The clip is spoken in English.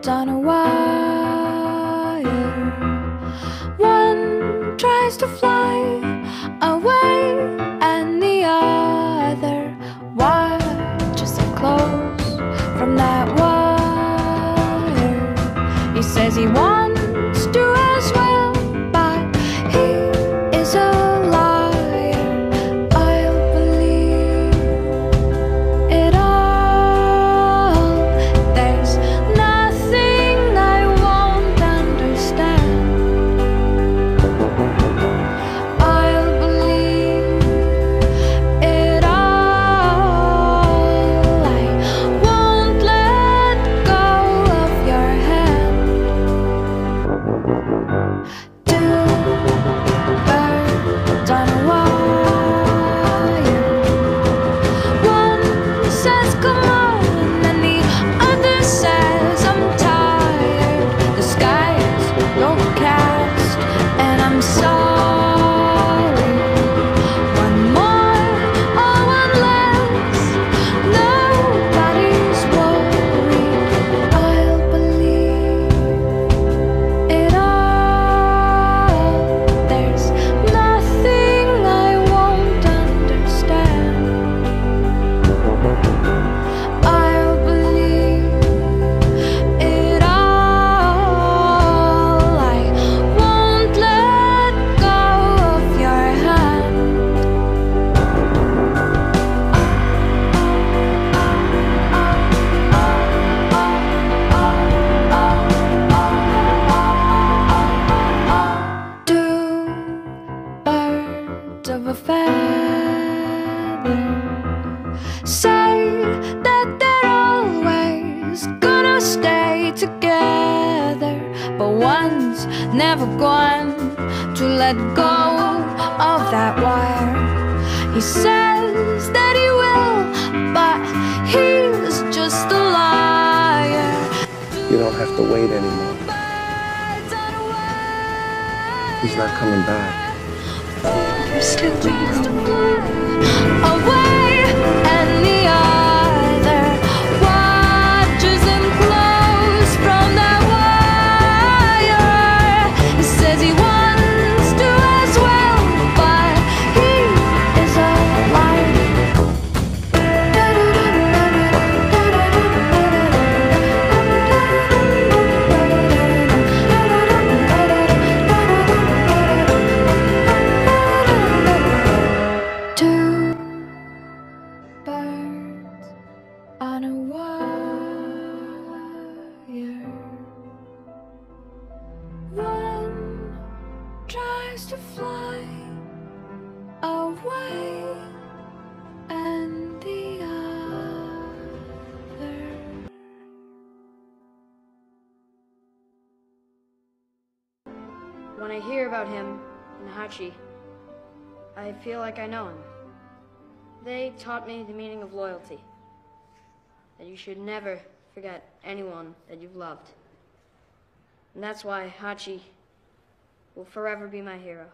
on a wire. One tries to fly away, and the other watches it close from that wire. He says he wants to as well, but he is a liar. I'll believe it all. There's nothing I won't understand. I'll believe it all. I won't let go of your hand. Two birds on a wire. One says come on, and the other says I'm tired. The sky is overcast, and I'm sorry. One more or one less, nobody's worried. I'll believe it all. There's nothing I won't understand. I'll believe it all. I won't let go of your hand. Two birds of a feather say that they're always gonna stay together, but one's never going to let go of that wire. He says that he will, but he's just a liar. You don't have to wait anymore. He's not coming back. Still away, and the other watches him close from that wire. He says he wants to as well, but he is a liar. Two birds on a wire. One tries to fly away, and the other. When I hear about him and Hachi, I feel like I know him. They taught me the meaning of loyalty, that you should never forget anyone that you've loved. And that's why Hachi will forever be my hero.